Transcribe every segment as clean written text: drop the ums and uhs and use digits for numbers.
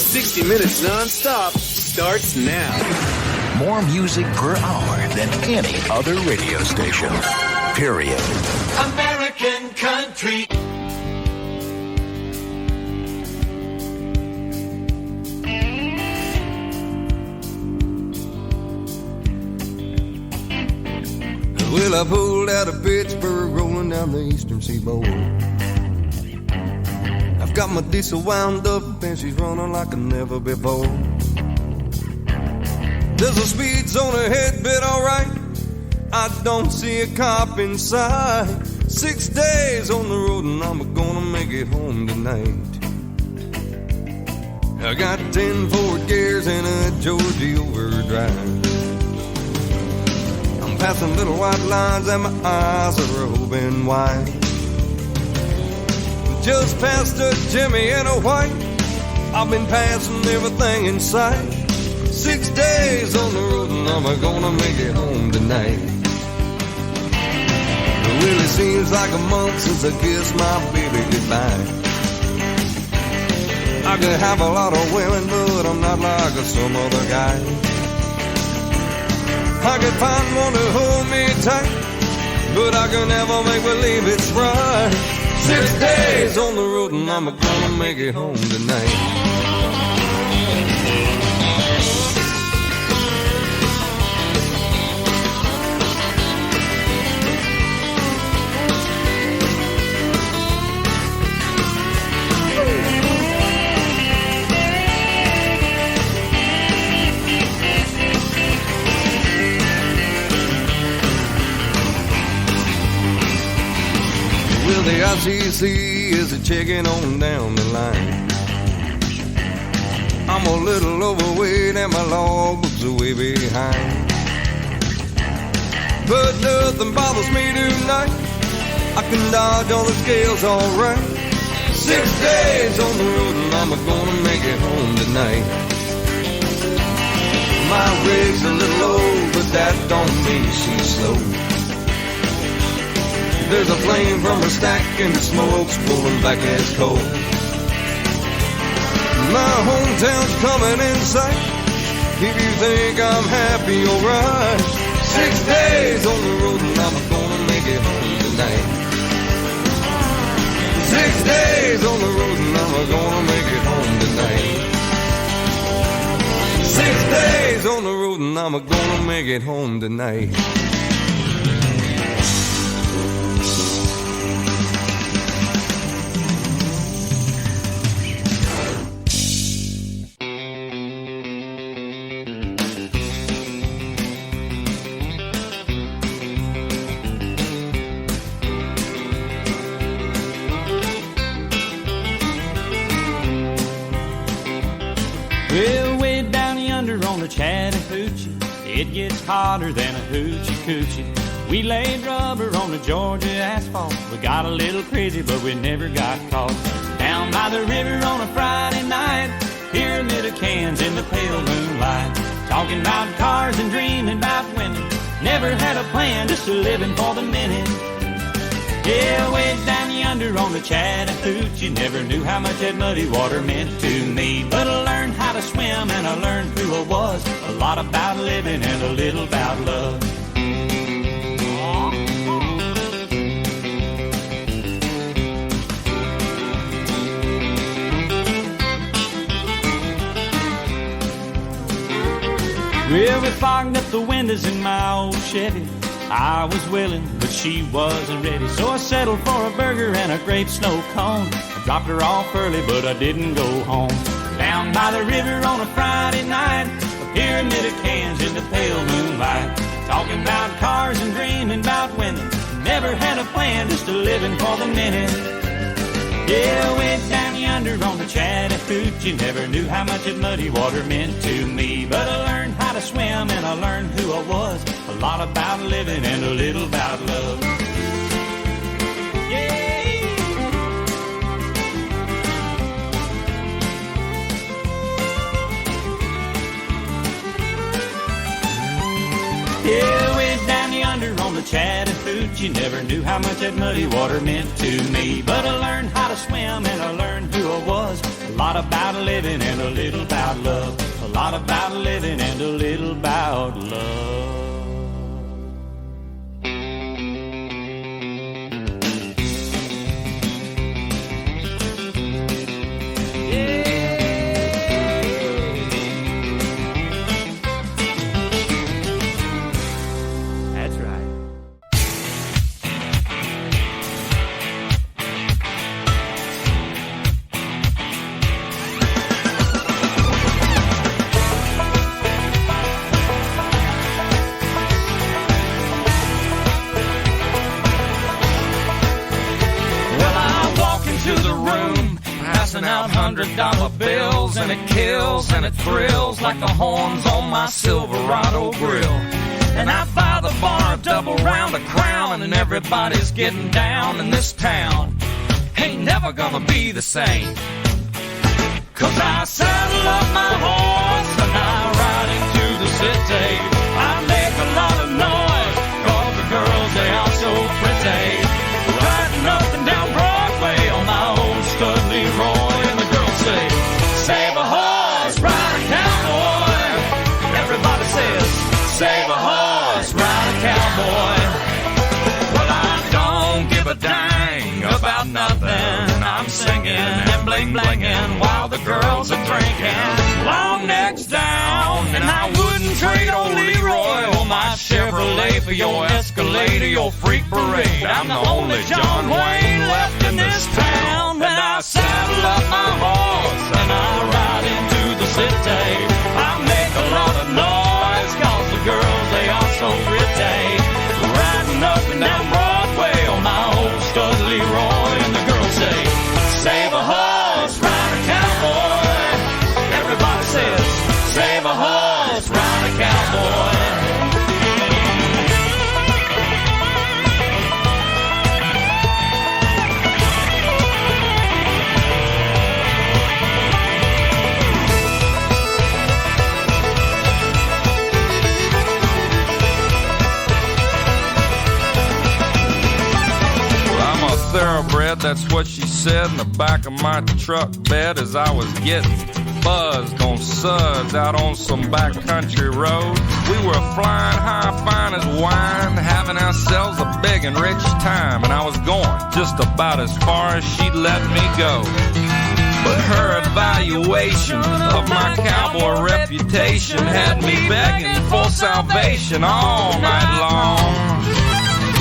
60 minutes non-stop starts now. More music per hour than any other radio station. Period. American country. Well, I pulled out of Pittsburgh, rolling down the eastern seaboard. I've got my diesel wound up and she's running like never before. There's a speed zone ahead, but alright, I don't see a cop in sight. 6 days on the road and I'm gonna make it home tonight. I got 10 Ford gears and a Georgia overdrive. I'm passing little white lines and my eyes are open wide. Just past a Jimmy and a white, I've been passing everything in sight. 6 days on the road and I'm gonna make it home tonight. It really seems like a month since I kissed my baby goodbye. I could have a lot of women, but I'm not like some other guy. I could find one to hold me tight, but I can never make believe it's right. 6 days on the road and I'm gonna make it home tonight. Well, the ICC is a checking on down the line. I'm a little overweight and my logbook's way behind. But nothing bothers me tonight. I can dodge all the scales alright. 6 days on the road and I'm gonna make it home tonight. My rig's a little low, but that don't mean she's slow. There's a flame from her stack and the smoke's pulling back as coal. My hometown's coming in sight. If you think I'm happy, alright. 6 days on the road and I'm gonna make it home tonight. 6 days on the road and I'm gonna make it home tonight. 6 days on the road and I'm gonna make it home tonight. Well, way down yonder on the Chattahoochee, it gets hotter than a hoochie coochie. We laid rubber on the Georgia asphalt. We got a little crazy, but we never got caught. Down by the river on a Friday night, pyramid of cans in the pale moonlight. Talking about cars and dreaming about women. Never had a plan, just a living for the minute. Yeah, way down yonder on the Chattahoochee, never knew how much that muddy water meant to me. But I learned how to swim and I learned who I was. A lot about living and a little about love. Well, we fogged up the windows in my old Chevy. I was willing, but she wasn't ready. So I settled for a burger and a grape snow cone. I dropped her off early, but I didn't go home. Down by the river on a Friday night, a pyramid of cans in the pale moonlight. Talking about cars and dreaming about women. Never had a plan, just a living for the minute. Yeah, way down yonder on the Chattahoochee, never knew how much that muddy water meant to me. But I learned how to swim and I learned who I was. A lot about living and a little about love. Yeah. Yeah, way down yonder on the Chattahoochee, never knew how much that muddy water meant to me. But I learned how to swim and I learned who I was. A lot about living and a little about living and a little about love. Out $100 bills, and it kills and it thrills like the horns on my Silverado grill. And I buy the bar a double round of Crown, and everybody's getting down in this town. Ain't never gonna be the same, 'cause I saddle up my horse and I ride into the city. I make a lot of noise 'cause the girls, they are so pretty. Riding up and down Broadway on my old stud Leroy. Save a horse, ride a cowboy. Everybody says, save a horse, ride a cowboy. Well, I don't give a dang about nothing. I'm singing and bling-blinging while the girls are drinking. Long necks down, and I wouldn't trade old Leroy or my Chevrolet for your Escalade or your freak parade. I'm the only John Wayne left in this town. And I saddle up my horse and I ride into the city. I make a lot of noise 'cause the girls, they are so pretty. Riding up and down Broadway on my old stud Leroy. And the girls say, save a horse, ride a cowboy. Everybody says, save a horse, ride a cowboy. Thoroughbred, that's what she said in the back of my truck bed as I was getting buzzed on suds out on some backcountry road. We were flying high, fine as wine, having ourselves a big and rich time, and I was going just about as far as she'd let me go. But her evaluation of my cowboy reputation had me begging for salvation all night long.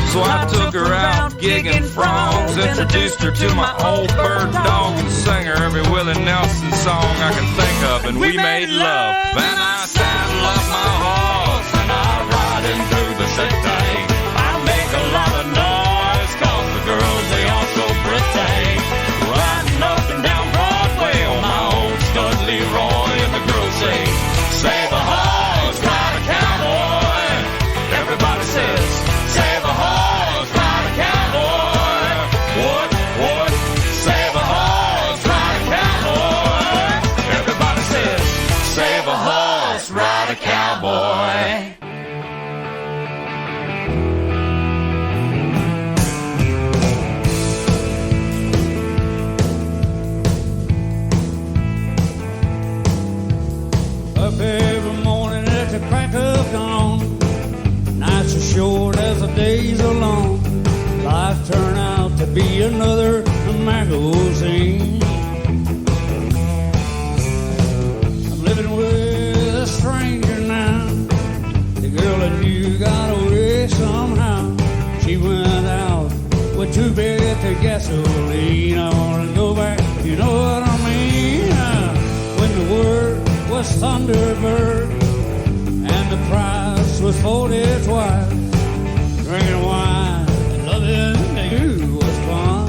So I took her out gigging frogs, introduced her to my old bird dog, and sang her every Willie Nelson song I could think of, and we made love. Then I saddle up my horse and I ride into the city. I make a lot of noise 'cause the girls, they are so pretty. Riding up and down Broadway on my old stud Leroy. And the girls say, save a horse, ride a cowboy. Everybody says, save a horse, ride a cowboy. What? Save a horse, ride a cowboy. Everybody says, save a horse, ride a cowboy. Up every morning at the crack of dawn, nights are short as the days are long. Life turned out to be another magazine. I'm living with a stranger now. The girl I knew got away somehow. She went out with 2 bits of gasoline. I wanna go back, you know what I mean? When the word was Thunderbird and the price was 40 twice. Drinking wine and loving you was fun.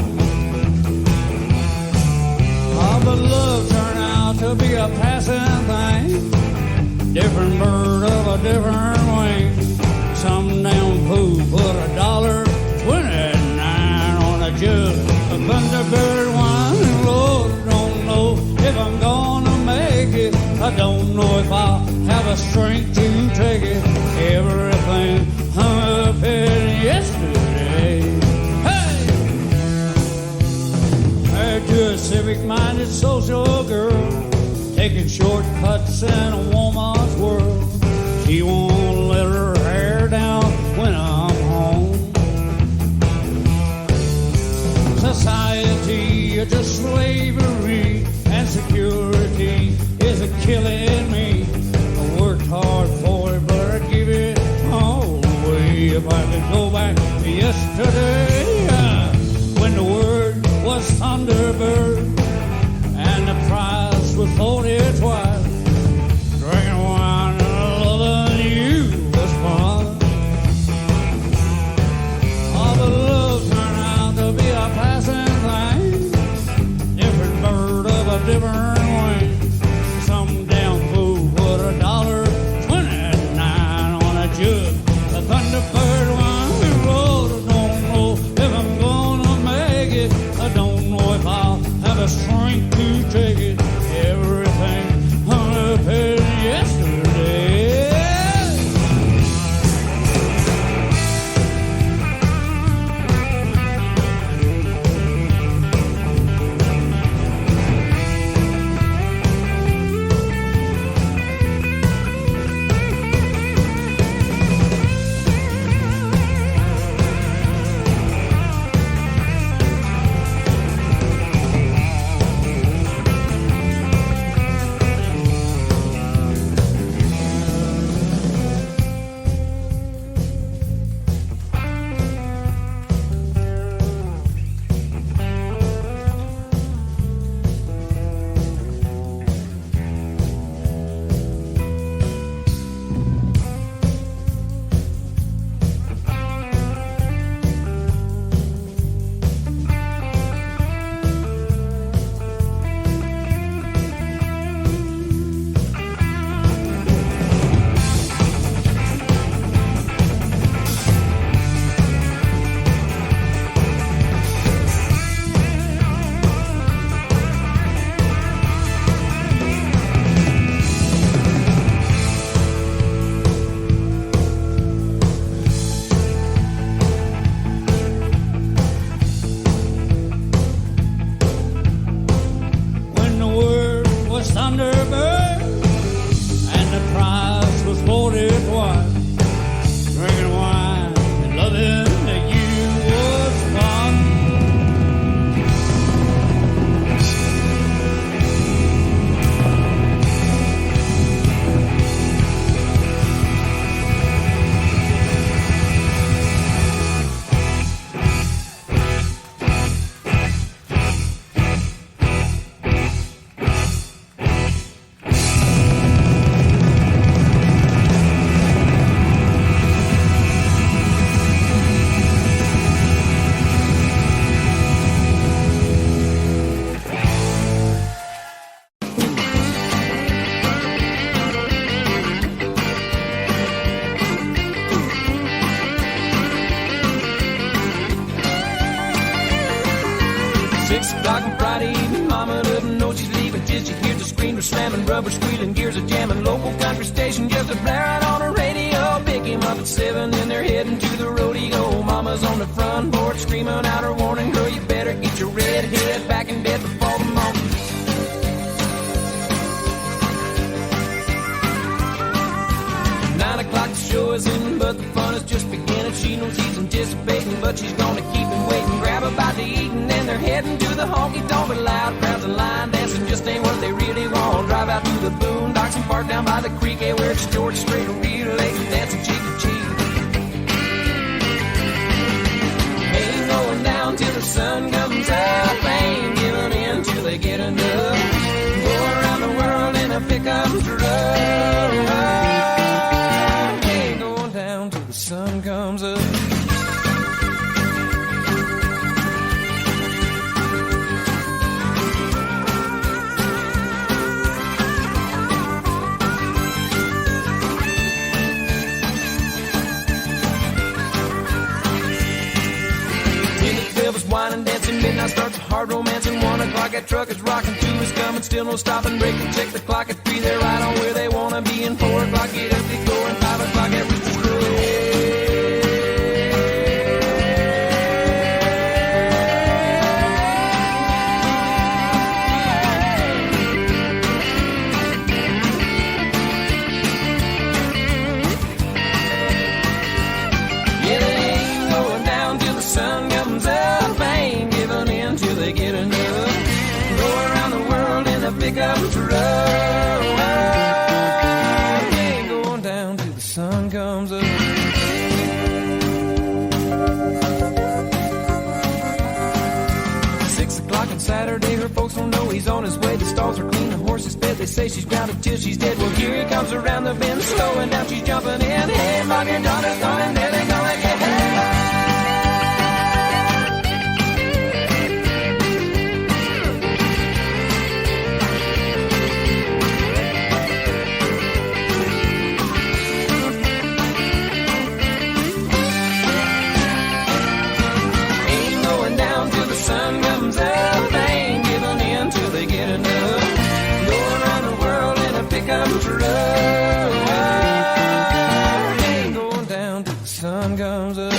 Oh, but love turned out to be a passing thing. Different bird of a different wing. Some damn fool put $1.29 on a jug of Thunderbird wine. And Lord, don't know if I'm gonna make it. I don't know if I'll have a strength to take it. Everything hung up in yesterday. Hey! Married to a civic-minded social girl. taking shortcuts in a woman's world. She won't let her hair down when I'm home. Society is just slavery, and security is a killing me. I worked hard for it, but I'd give it all away if I could go back to yesterday, when the word was Thunderbird and the prize was 40 twice. Drinking wine and loving you was fun. All the love turned out to be a passing thing. Different bird of a different wing. Some damn fool put $1.29 on a jug. A Thunderbird wine we rolled. I don't know if I'm gonna make it. I don't know if I'll have the strength to take it. Everything underpaid yesterday. Thunderbird, and the prize was 40 twice. Drinking wine and loving that you was fun. Slamming, rubber squealing, gears are jamming. Local country station just a blaring on the radio. Pick him up at 7 and they're heading to the rodeo. Mama's on the front porch screaming out her warning. Girl, you better get your red head back in bed before the morning. The show is in, but the fun is just beginning. She knows he's anticipating, but she's gonna keep him waiting. Grab a bite to eat, and then they're heading to the honky-tonk. But loud crowds and line dancing just ain't what they really want. Drive out to the boondocks and park down by the creek, where it's George Strait and relay dancing cheek to cheek. Ain't going down till the sun comes up. Ain't giving in till they get enough. Go around the world in a pickup truck. Sun comes up. Wine dancing, midnight starts a hard romance, and 1 o'clock that truck is rocking, 2 is coming, still no stopping, break and check the clock at 3, they're right on where they wanna be, and 4 o'clock get up, they go, and 5 o'clock that rooster's crow. They say she's grounded till she's dead. Well, here he comes around the bend, slowing down, she's jumping in. Hey, mom, your daughter's gone and they're gonna get ain't going down till the sun comes up. They ain't giving in till they get enough. Go around the world in a pickup truck. Ain't going down till the sun comes up.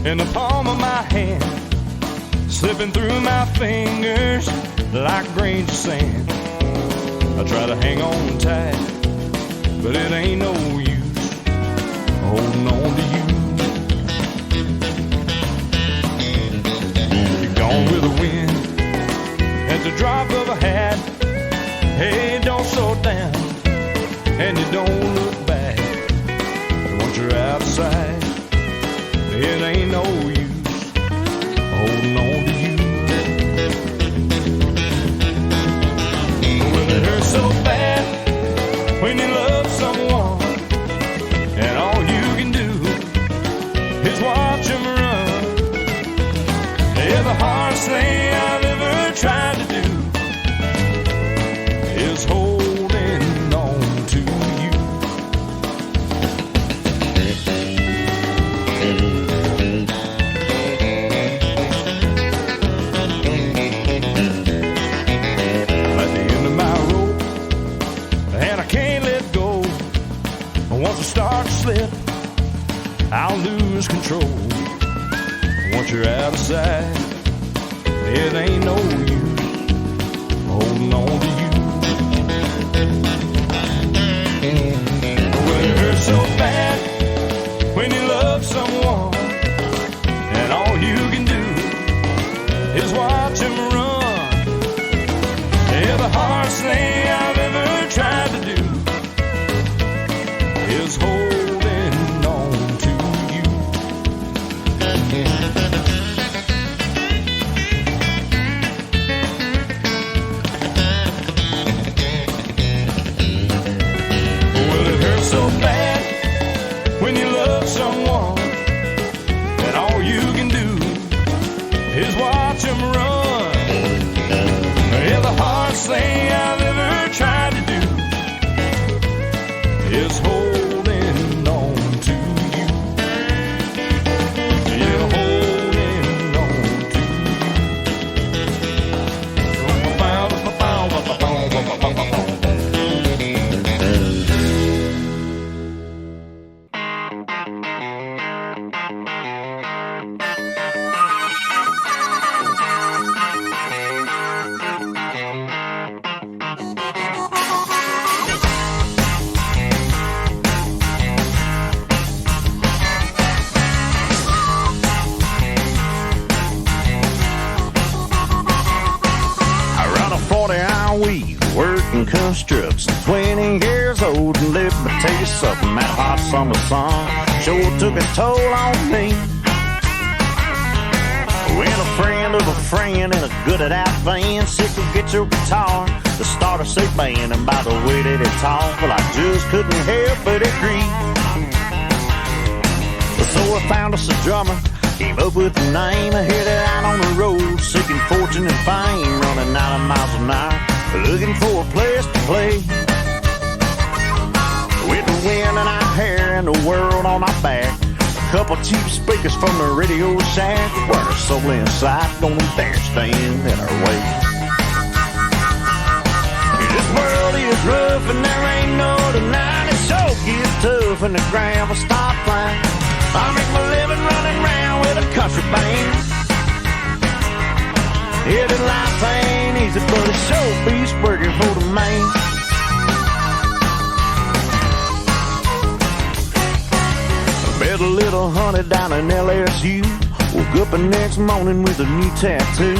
In the palm of my hand, slipping through my fingers like grains of sand. I try to hang on tight, but it ain't no use holding on to you. You're gone with the wind at the drop of a hat. Hey, don't slow down, and you don't look back. Once you're out of sight, it ain't no use holding on to you. Well, it hurts so bad when you love someone, and all you can do is watch them run. Yeah, the hardest thing I've ever tried to do is holding on to you. Once I start to slip, I'll lose control. Once you're out of sight, it ain't no use holding on to you. Well, it hurts so bad when you love someone, and all you can do is watch them run. Yeah, the hardest thing I've ever tried to do is holding on to you. Well, it hurts so bad when you love someone, and all you can do is watch them run. Yeah, the hardest thing I've ever tried to do is holding on to you. Yeah, holding on to in construction, 20 years old, and let me tell you something, that hot summer sun sure took a toll on me. When a friend of a friend in a good-at-out van sick to get your guitar to start a sick band, and by the way that it talked, well, I just couldn't help but agree. So I found us a drummer, came up with a name, I headed out on the road, seeking fortune and fame, running 90 miles an hour, looking for a place to play. With the wind in our hair and the world on our back, a couple cheap speakers from the radio shack, we're our soul inside, don't dare stand in our way. This world is rough and there ain't no denying it, so gets tough and the ground will stop flying. I make my living running around with a country band. Yeah, this life ain't easy, but it sure beats working for the man. I bet a little honey down in LSU. Woke up the next morning with a new tattoo.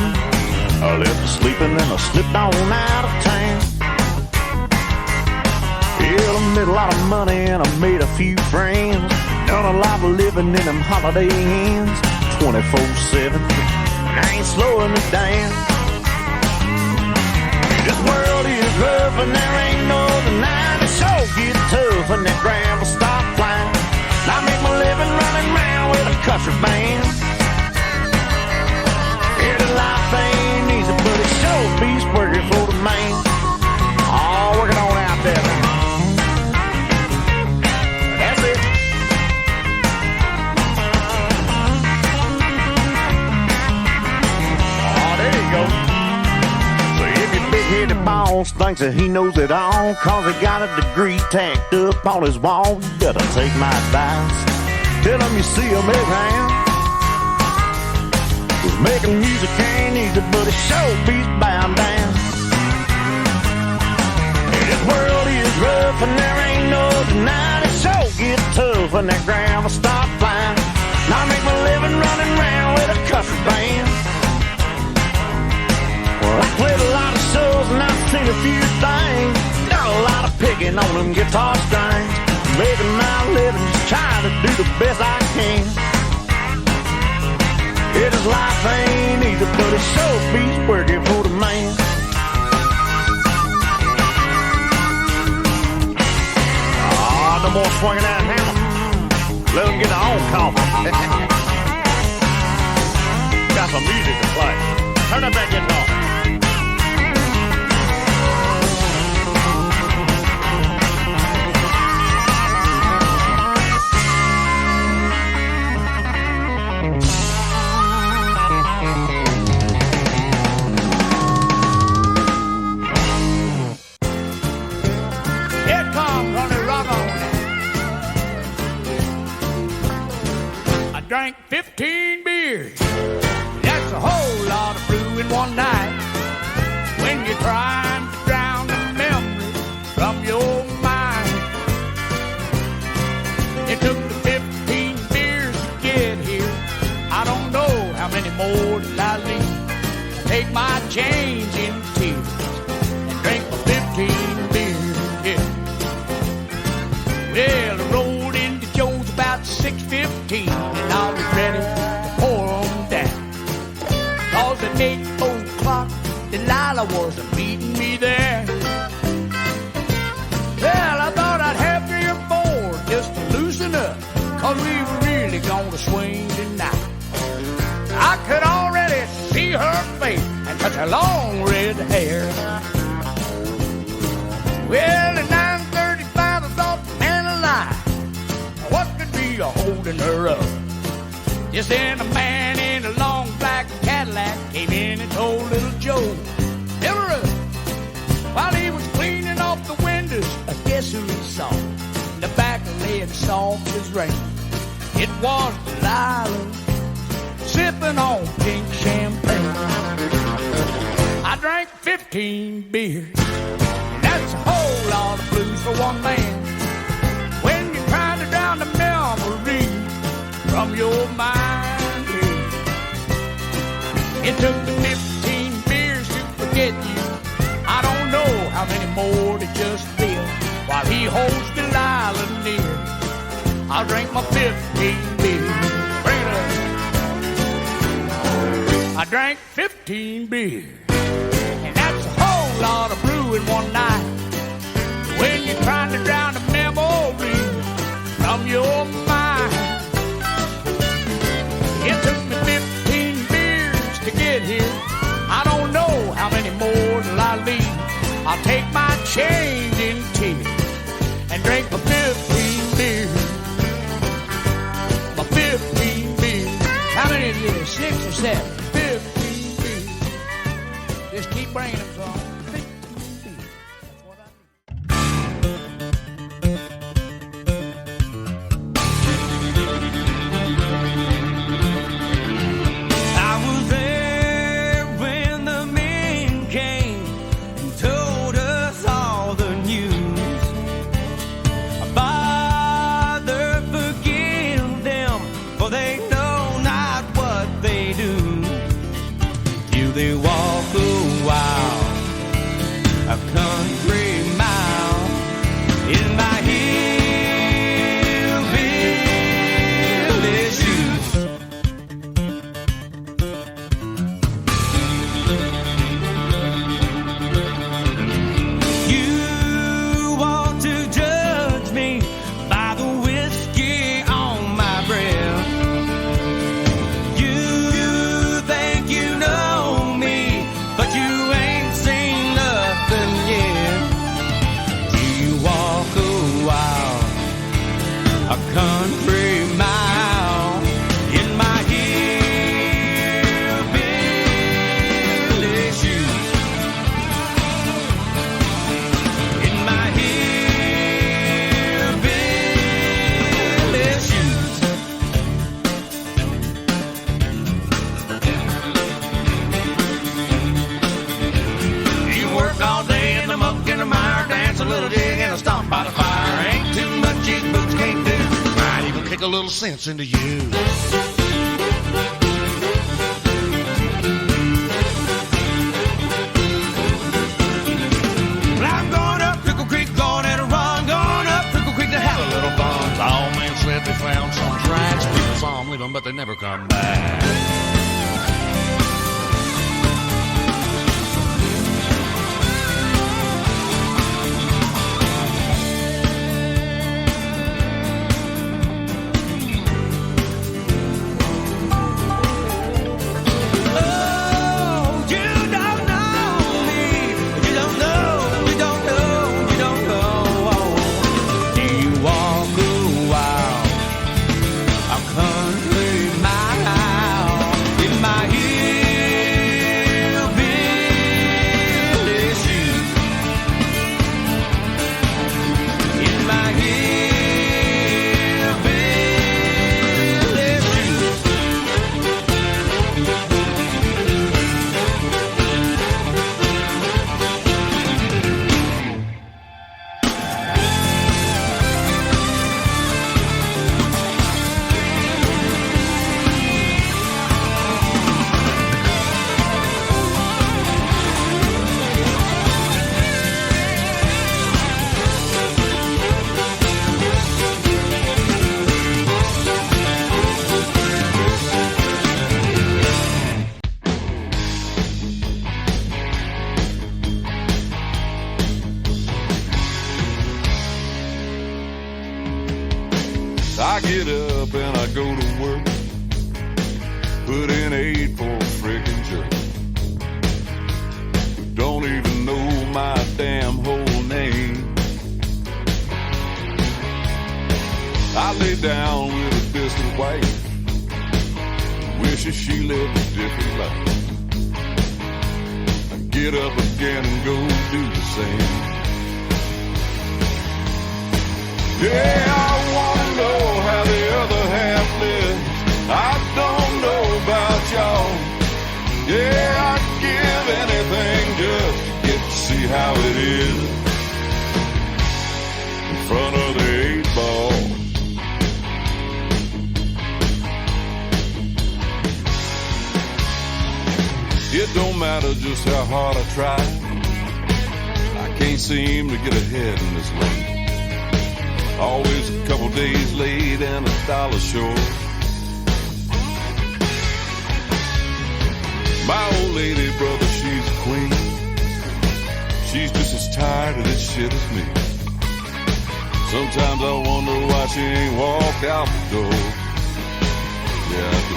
I left her sleeping and I slipped on out of town. Yeah, I made a lot of money and I made a few friends. Done a lot of living in them holiday inns, 24/7. I ain't slowing it down. This world is rough and there ain't no denying it. So get tough and that ground will stop flying. I make my living running around with a country band. Yeah, the life ain't easy, but it sure beats working for the man. All working on out there. That's it. The boss thinks that he knows it all, cause he got a degree tacked up on his wall. You better take my advice, tell him you see him around. Cause making music ain't easy, but it sure beats bound down. This world is rough and there ain't no denying it. So get tough and that ground will stop flying. Now I make my living running around with a country band. Well, I played a lot of shows and I've seen a few things. Got a lot of picking on them guitar strings. Making my living, just trying to do the best I can. Yeah, this life ain't easy, but it sure beats working for the man. Oh, no more swinging that hammer. Let them get their own coffee. Got some music to play. Turn that back guitar. Drank 15 beers. That's a whole lot of brew in one night. When you're trying to drown the memory from your mind. It took the 15 beers to get here. I don't know how many more till I leave. Take my change in tears and drink my 15 beers. Yeah. Well, I rolled into Joe's about 6:15. I was ready to pour on down. Cause at 8 o'clock, Delilah was meeting me there. Well, I thought I'd have 3 or 4 just to loosen up, cause we were really gonna swing tonight. I could already see her face and such a long red hair. Well, at 9:35 I thought, man alive, what could be holding her up? Just then a man in a long black Cadillac came in and told little Joe, fill her up. While he was cleaning off the windows, guess who he saw? In the back laying soft as rain. It was Delilah, sipping on pink champagne. I drank 15 beers. That's a whole lot of blues for one man. When you're trying to drown the memory from your mind, it took the 15 beers to forget you. I don't know how many more to just live while he holds Delilah near. I'll drink my 15 beers. Bring it up. I drank 15 beers, and that's a whole lot of brew in one night. When you're trying to drown the memory from your mind. It took me 15 beers to get here. I don't know how many more till I leave. I'll take my change in tears and drink my 15 beers. My 15 beers. How many of you? 6 or 7? 15 beers. Just keep bringing them, son. 15 beers. That's what I need. I was there when the men came and told us all the news. Father, forgive them, for they know not what they do. Till they walk a while, a country mile in my hillbilly shoes. You want to judge me by the whiskey on my breath. You think you know me, but you ain't seen nothing yet. You walk a while, a country mile in my hillbilly shoes. In my hillbilly shoes. You work all day in the muck and the mire, dance a little jig and a stomp by the fire. Ain't too much these boots can't do. Might even kick a little sense into you. Well, I'm going up Crickle Creek, going at a run, going up Crickle Creek to have a little fun. The old man said they found some tracks. People saw them leaving, but they never come back. Oh, you don't know me. You don't know, you don't know, you don't know. You walk a while, a country mile in my hillbilly shoes. In my hillbilly shoes. I get up and I go to work, put in 8 for a frickin' jerk. Don't even know my damn whole name. I lay down with a distant wife, wishes she lived a different life. I get up again and go do the same. Yeah, I wanna know how the other half lives. I don't know about y'all. Yeah, I'd give anything just to get to see how it is in front of the 8 ball. It don't matter just how hard I try. I can't seem to get ahead in this life. Always a couple days late and $1 short. My old lady, brother, she's a queen. She's just as tired of this shit as me. Sometimes I wonder why she ain't walked out the door. Yeah, I do.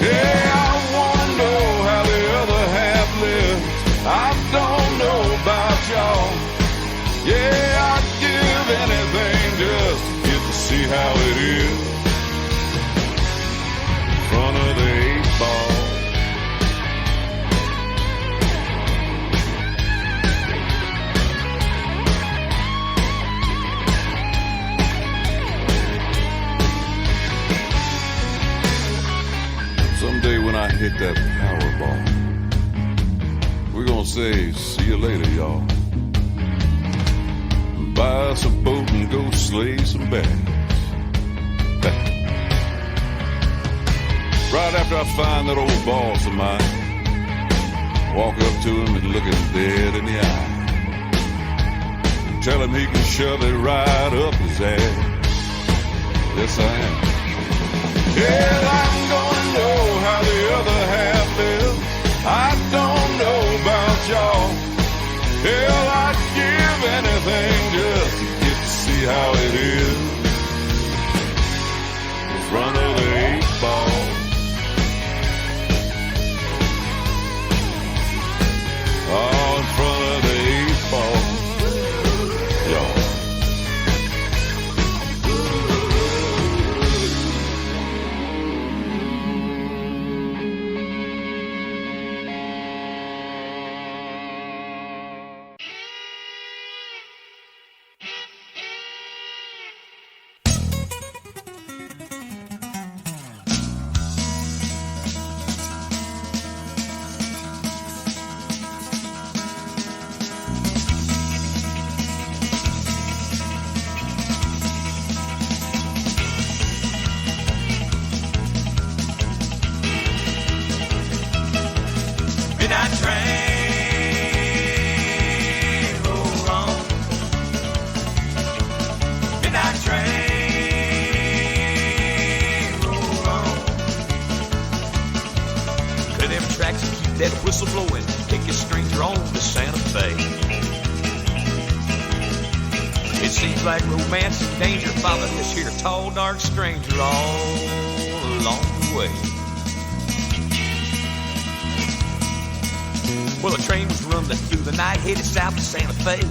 Yeah, I wanna know how the other half lives. I don't know about y'all. Yeah, I'd give anything just to get to see how it is. In front of the 8-ball. Someday when I hit that Powerball, we're gonna say, see you later, y'all. Buy us a boat and go slay some bears. Right after I find that old boss of mine, walk up to him and look him dead in the eye. Tell him he can shove it right up his ass. Yes, I am. Yeah, I'm gonna know how the other half lives. I don't know about y'all. Hell, I'd give anything just to get to see how it is. In front of the 8-ball. Oh, in front of the 8-ball. Y'all. Tall, dark stranger all along the way. Well, a train was rumbling through the night, headed south to Santa Fe.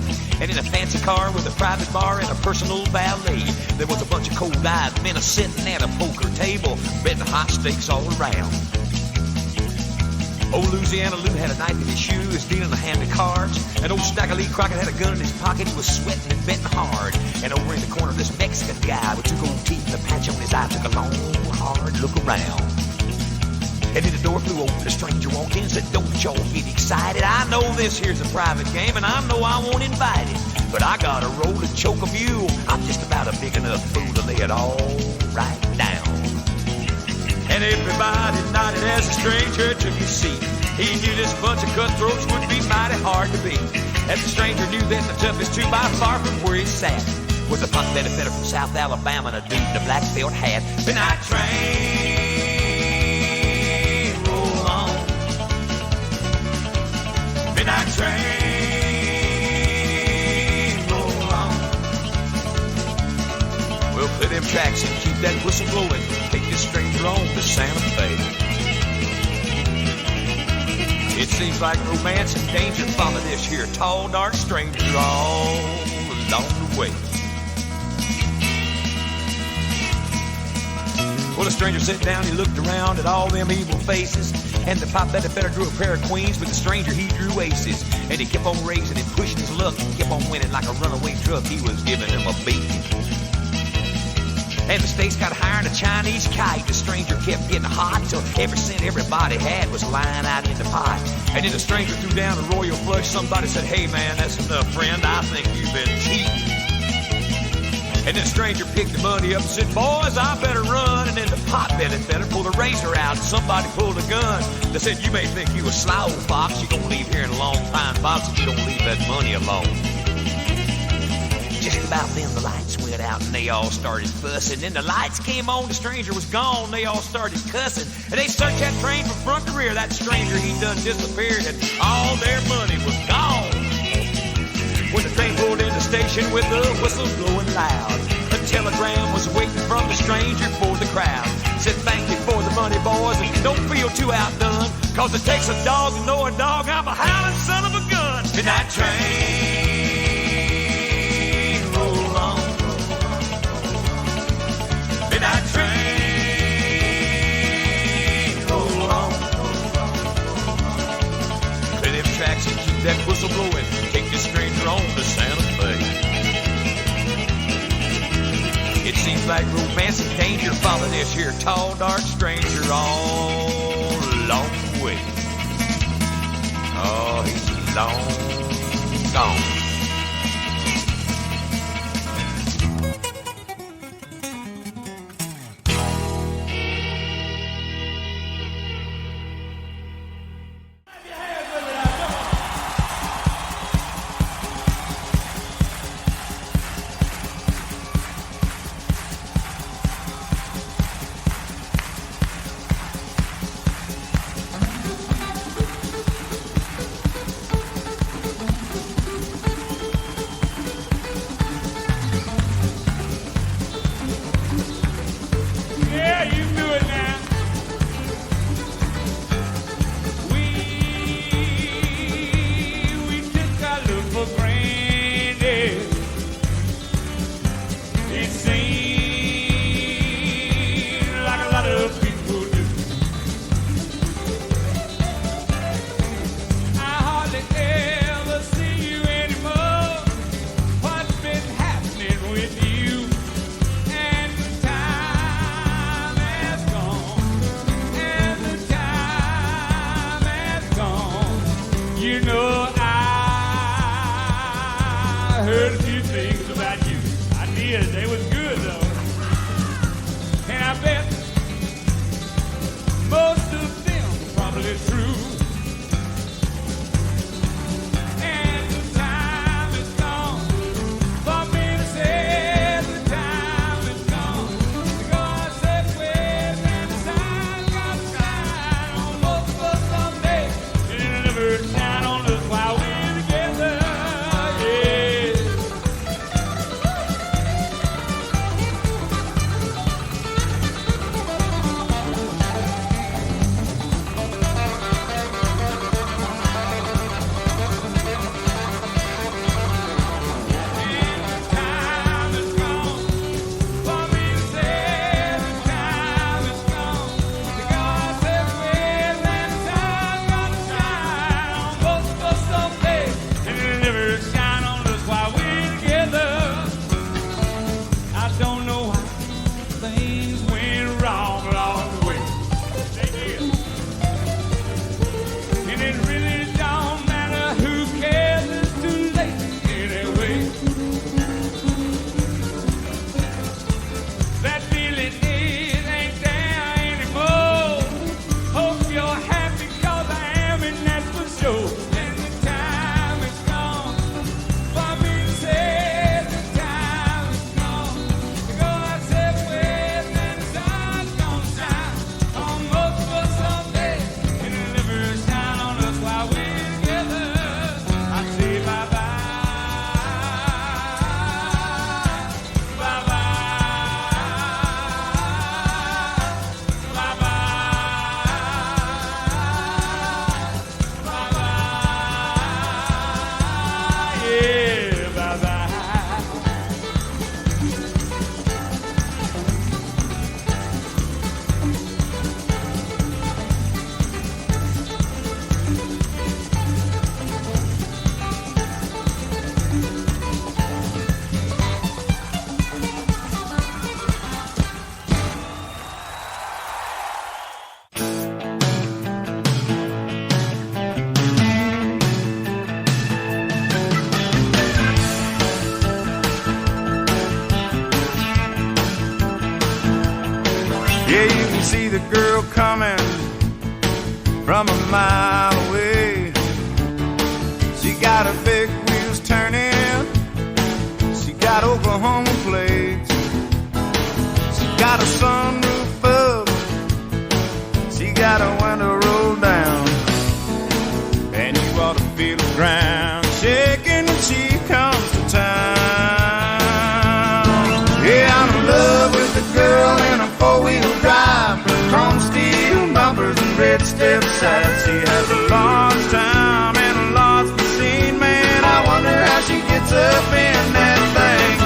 And in a fancy car with a private bar and a personal valet, there was a bunch of cold-eyed men sitting at a poker table, betting high stakes all around. Old Louisiana Lou had a knife in his shoe, he was dealing a hand of cards. And old Stacker Lee Crockett had a gun in his pocket, he was sweating and betting hard. And over in the corner, this Mexican guy with two gold teeth and a patch on his eye took a long, hard look around. And then the door flew open, the stranger walked in and said, don't y'all get excited. I know this here's a private game, and I know I won't invite it. But I got a roll to choke a mule. I'm just about a big enough fool to lay it all right down. And everybody nodded as the stranger took his seat. He knew this bunch of cutthroats would be mighty hard to beat. And the stranger knew that the toughest two by far from where he sat was a punk better from South Alabama and a dude in a black felt hat. Midnight train, roll on. Midnight train, roll on. Well, clear them tracks and keep that whistle blowing. Take this stranger on to Santa Fe. It seems like romance and danger follow this here tall, dark stranger all along the way. Well, the stranger sat down, he looked around at all them evil faces. And the pop better drew a pair of queens, but the stranger, he drew aces. And he kept on raising and pushing his luck. He kept on winning like a runaway truck. He was giving him a beat. And the stakes got higher than a Chinese kite. The stranger kept getting hot till every cent everybody had was lying out in the pot. And then the stranger threw down a royal flush. Somebody said, hey man, that's enough, friend. I think you've been cheating. And And then the stranger picked the money up and said, boys, I better run. And then the pot-bellied feller pulled a razor out and somebody pulled a gun. They said, you may think you a sly old fox, you gonna leave here in a long time, fox, if you don't leave that money alone. Just about then the lights went out and they all started fussing. Then the lights came on, the stranger was gone, they all started cussing. And they searched that train from front to rear, that stranger, he done disappeared, and all their money was gone. When the train pulled in the station with the whistle blowing loud, a telegram was waiting from the stranger for the crowd. Said, thank you for the money, boys, and don't feel too outdone, cause it takes a dog to know a dog, I'm a howling son of a gun. And that train roll on, and that train roll on. Clear them tracks and keep that whistle blowing, take this stranger on to Santa Fe. It seems like romance and danger follow this here tall, dark stranger all along the way. Oh, he's long gone. see the girl coming from a mile away. She got her big wheels turning, she got Oklahoma plates, she got a sunroof up, she got a window rolled down, and you ought to feel the ground shaking when she comes to town. Yeah, I'm in love with the girl in a four-wheel drive, chrome steel bumpers and red step sides. She has a large time and a large machine, man. I wonder how she gets up in that thing.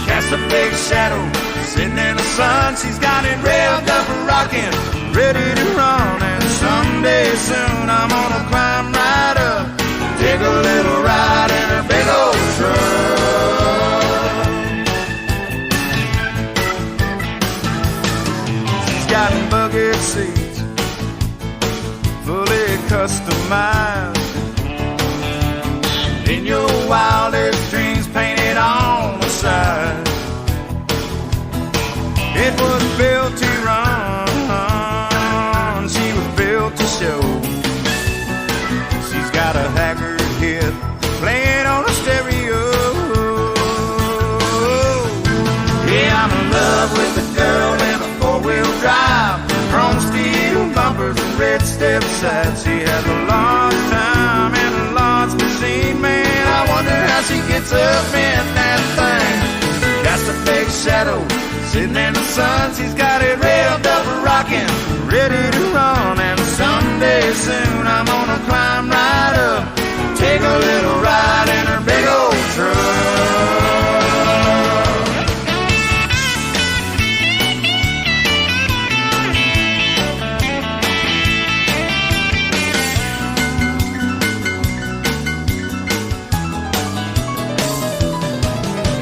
Casts a big shadow sitting in the sun. She's got it revved up and rocking, ready to run. And someday soon I'm gonna climb right up, take a little ride in her big old truck. She's got bucket seats, fully customized, in your wildest dreams painted on the side. It was built to run, she was built to show. She's got a Haggard hit playing on a stereo. Yeah, I'm in love with the girl in a four-wheel drive, chrome steel bumpers and red step sides. She has a large time and a large machine, man. I wonder how she gets up in that thing. Got a big shadow sitting in the sun. She's got it revved up and rocking, ready to run. And someday soon I'm gonna climb right up, take a little ride in her big old truck.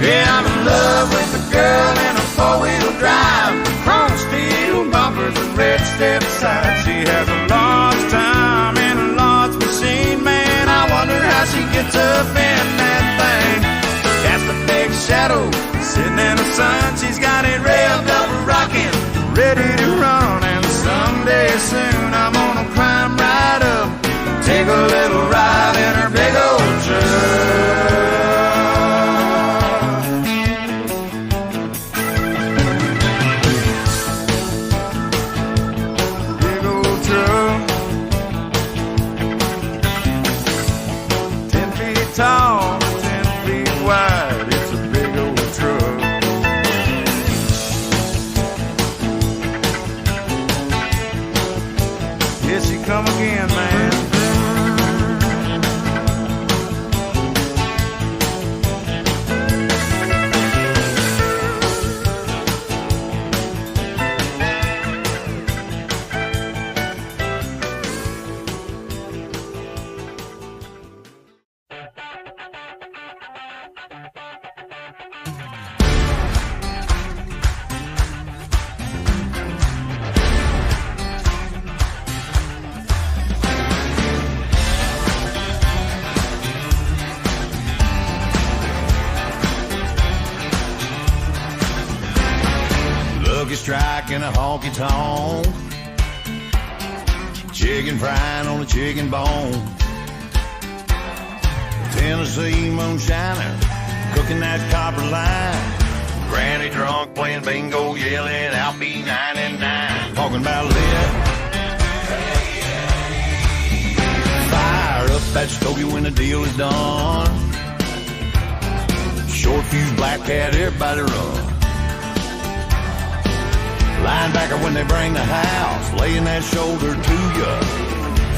Yeah, I'm in love with the girl in a four-wheel drive, chrome steel bumpers and red step sides. She has a large time and a large machine, man. I wonder how she gets up in that thing. Cast a big shadow sitting in the sun. She's got it revved up and rocking, ready to run. And someday soon I'm gonna climb right up, take a little ride in her big old truck. Tall, 10 feet wide, it's a big old truck. Here she come again, man. Striking a honky-tonk, chicken frying on a chicken bone, Tennessee moonshiner cooking that copper line, granny drunk playing bingo yelling out B99, talking about lit. Fire up that stogie when the deal is done, short fuse black cat, everybody run. Linebacker when they bring the house, laying that shoulder to ya.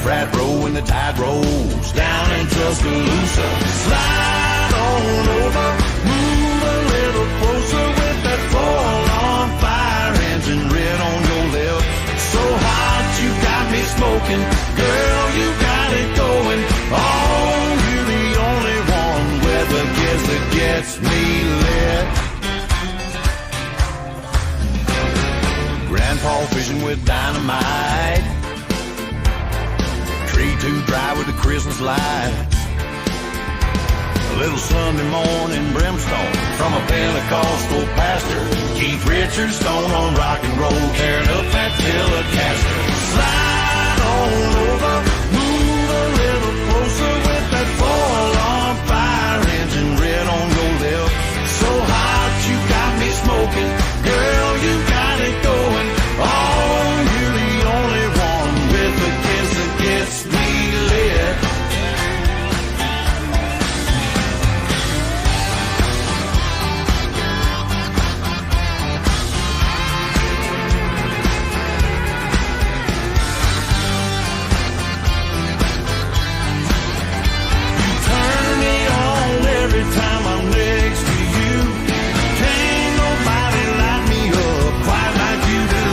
Frat row when the tide rolls down in Tuscaloosa. Slide on over, move a little closer with that full-on fire engine red on your lip. So hot you got me smoking, girl, you got it going. Oh, you're the only one with a kiss that gets me lit. Grandpa fishing with dynamite, tree too dry with the Christmas lights, a little Sunday morning brimstone from a Pentecostal pastor, keep Keith Richards, stone on rock and roll, tearing up that Telecaster. Slide on over, move a little closer with that four-alarm fire engine red on your lip. So hot you got me smoking, girl, you got it going. Oh, you're the only one with a kiss that gets me lit. You turn me on every time I'm next to you. Can't nobody light me up quite like you do.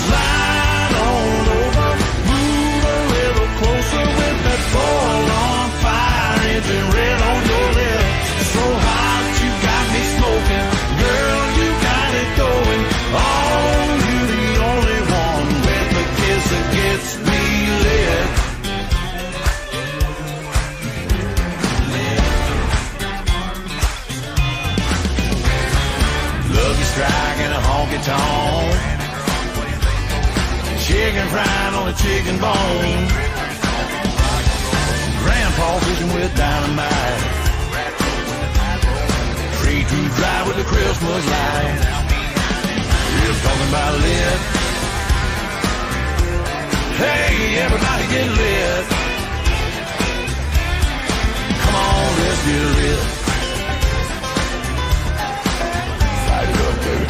Slide on over, move a little closer with that four-alarm fire engine red on your lips. So hot you got me smoking, girl, you got it going. Oh, you're the only one with a kiss that gets me lit. Lucky strike and a honky tonk, chicken fried on a chicken bone, grandpa fishing with dynamite, tree too dry with the Christmas light. We're talking about lit. Hey, everybody get lit. Come on, let's get lit. Light it up, baby.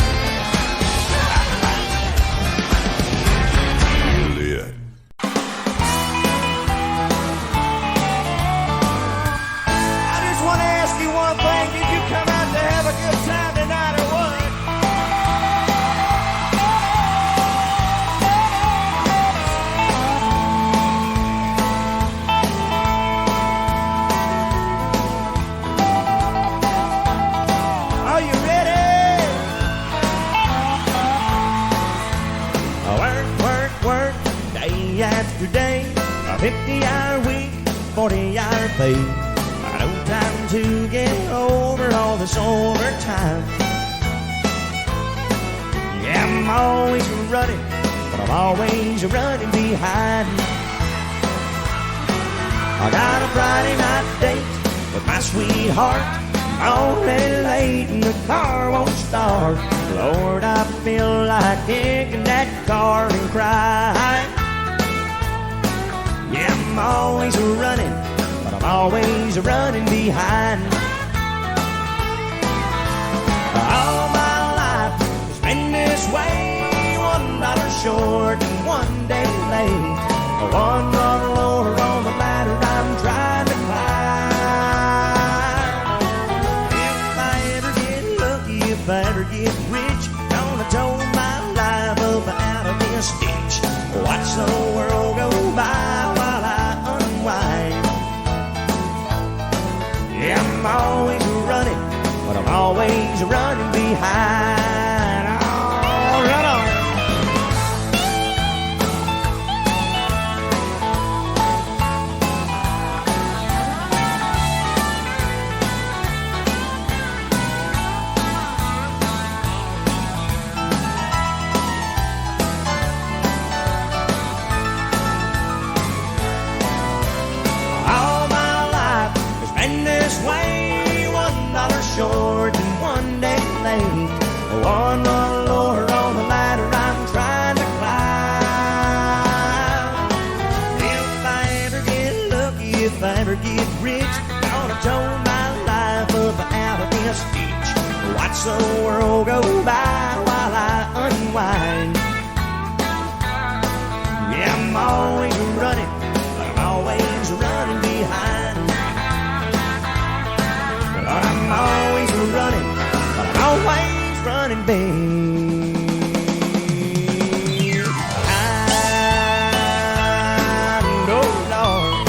Lit. I just want to ask you one thing. Did you come out to have a good time tonight or what? Are you ready? Work, day after day. A 50-hour week, 40-hour pay. No time to get over all this overtime. Yeah, I'm always running, but I'm always running behind. I got a Friday night date with my sweetheart. Already late and the car won't start. Lord, I feel like kicking that car and cry. Yeah, I'm always running, but I'm always running behind. All my life has been this way, $1 short and one day late. One run lower on the ladder I'm trying to climb. If I ever get lucky, if I ever get rich, gonna tow my life up out of this ditch. Watch the world go by while I unwind. Yeah, I'm always running, but I'm always running behind. Oh, run on. All my life has been this way, $1 short and one day late. One run lower on the ladder I'm trying to climb. If I ever get lucky, if I ever get rich, gonna tow my life up out of this ditch. Watch the world go by while I unwind. Yeah, I'm always running, but I'm always running behind. But I'm always running, but I'm always running behind. Oh, Lord.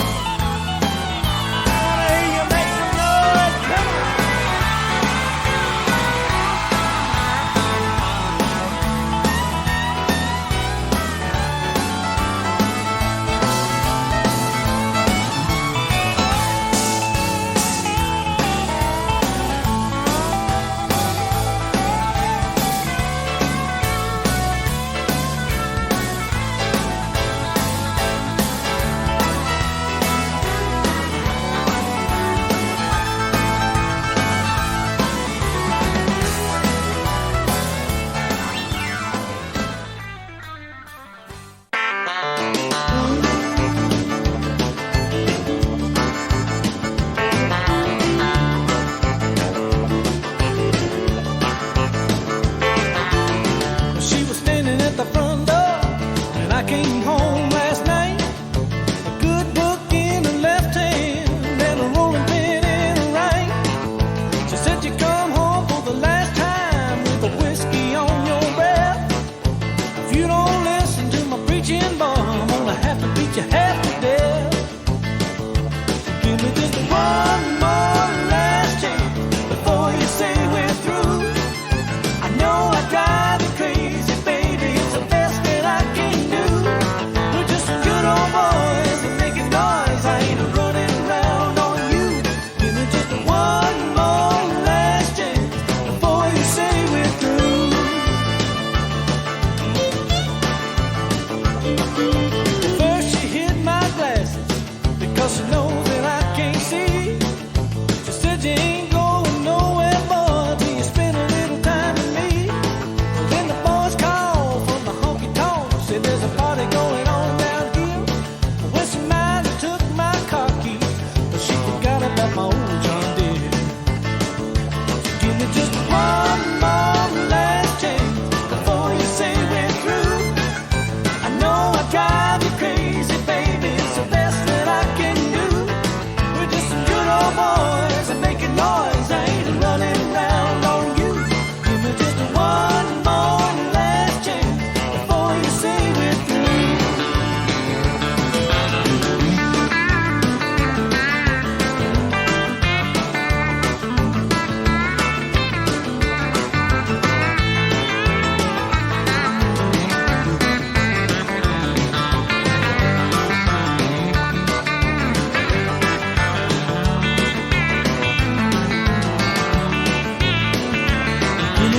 Hey, you make some noise, come on.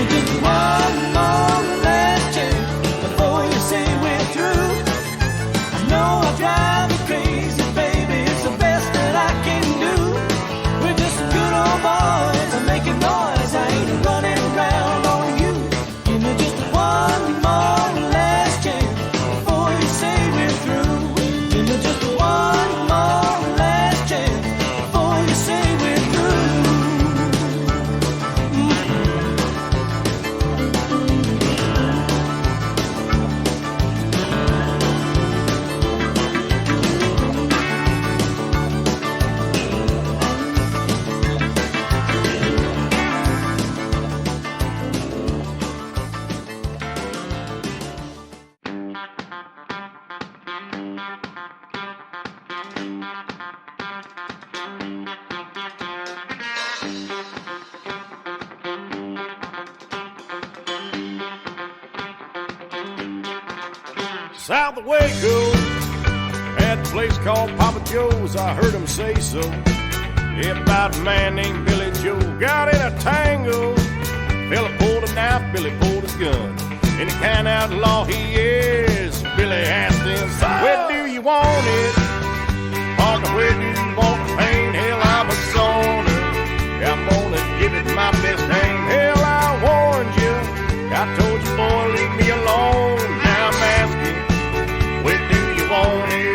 me just one more last chance before you say we're through. I know I drive you crazy, baby, it's the best that I can do. We're just good old boys, I'm making noise, I ain't running around on you. Give me just one more last chance before you say we're through. Give me just one more last chance before you say we're through. South of Waco, at a place called Papa Joe's, I heard him say so. Yeah, about a man named Billy Joe got in a tangle. Billy pulled a knife, Billy pulled a gun. Any kind of outlaw he is, Billy asked him, where do you want it? Partner, where do you want the pain? Hell, I'm a zoner. I'm gonna give it my best name. Hell, I warned you. I told you, boy, leave me alone. Now I'm asking, where do you want it?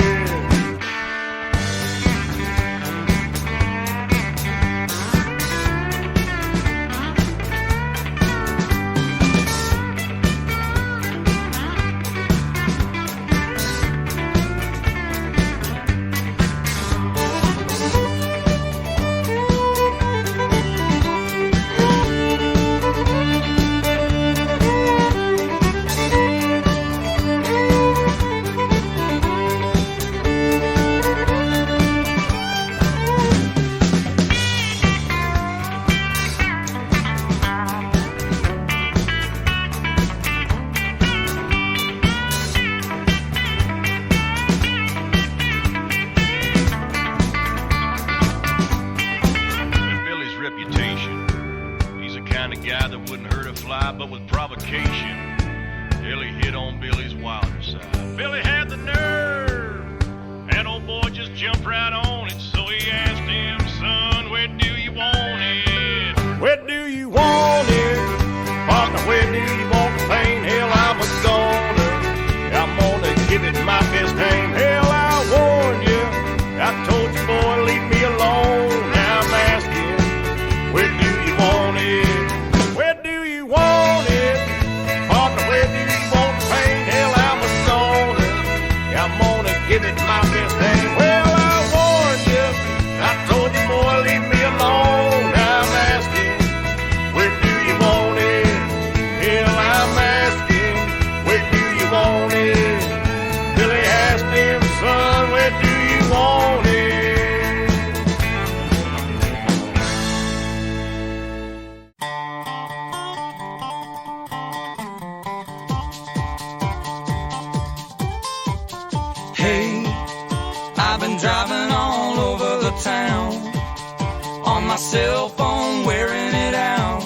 But with provocation, Billy hit on Billy's wilder side. Billy had the nerve, and old boy just jumped right on it. So he asked him, son, where do you want it? Where do you want it? Partner, where do you want the pain? Hell, I'm a goner. I'm gonna give it my best name. Hell, I warned you. I told you, boy, leave me alone. Now I'm asking, where do you want it? Where do you want it? Partner, where do you want the pain? Hell, I'm a zoner. I'm gonna give it my best name. Well, I warned you. I told you, boy, leave me alone. I'm asking, where do you want it? Hell, I'm asking, where do you want it? Billy asked him, son, where do you want it? Hey, I've been driving all over the town on my cell phone, wearing it out,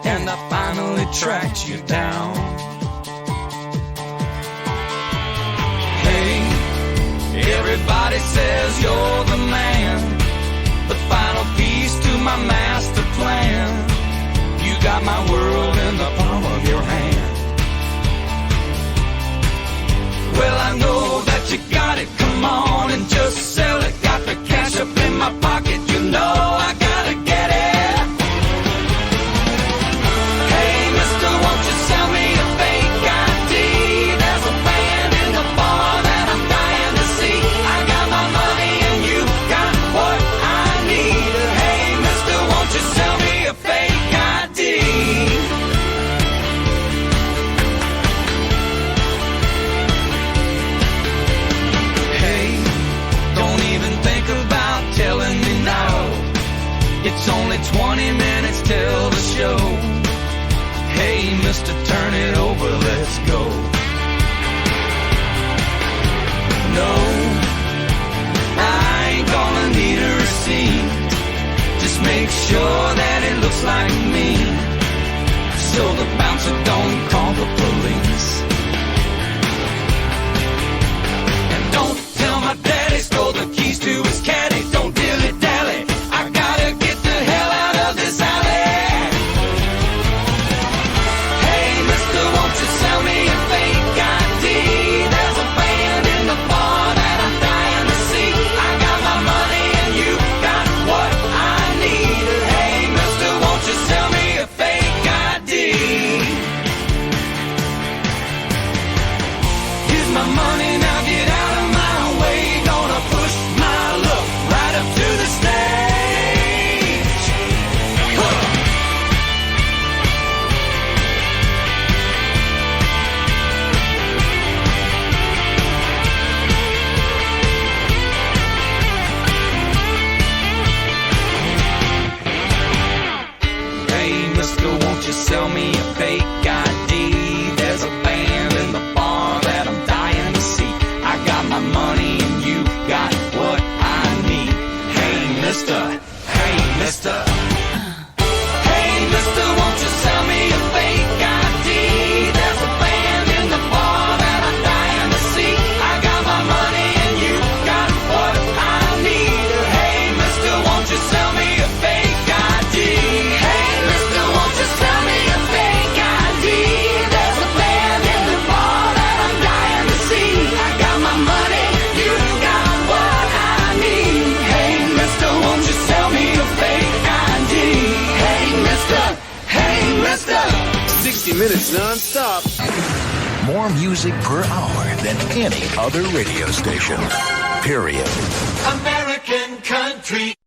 and I finally tracked you down. Hey, everybody says you're the man, the final piece to my master plan. You got my world in the palm of your hand. Well, I know that you got it, come on and just sell it. Got the cash up in my pocket, you know I gotta get it. Hey, mister, won't you sell me a fake ID? There's a band in the bar that I'm dying to see. I got my money and you got what I need. Hey, mister, won't you sell me a fake ID? so the bouncer don't call the police. And don't tell my daddy stole the keys to his caddy. Don't dilly-dally, I gotta get the hell out of this alley. Hey, mister, won't you sell me a fake ID? There's a band in the bar that I'm dying to see. I got my money and you got what I need. Hey, mister, won't you sell me a fake ID? Here's my money, now get out of my way. Gonna push my luck right up to the stage. Huh. Hey, mister, won't you sell me a fake ID? There's a band in the bar that I'm dying to see. I got my money and you got what I need. Hey, mister, hey, mister. Hey, mister, won't you sell me a fake ID? There's a band in the bar that I'm dying to see. I got my money and you got what I need. Hey, mister, won't you sell me a fake ID? Hey, mister, won't you sell me a fake ID? There's a band in the bar that I'm dying to see. I got my money, you got what I need. Hey, mister, won't you sell me a fake ID? Hey, mister, hey, mister. 60 minutes non-stop. More music per hour than any other radio station. Period. American country.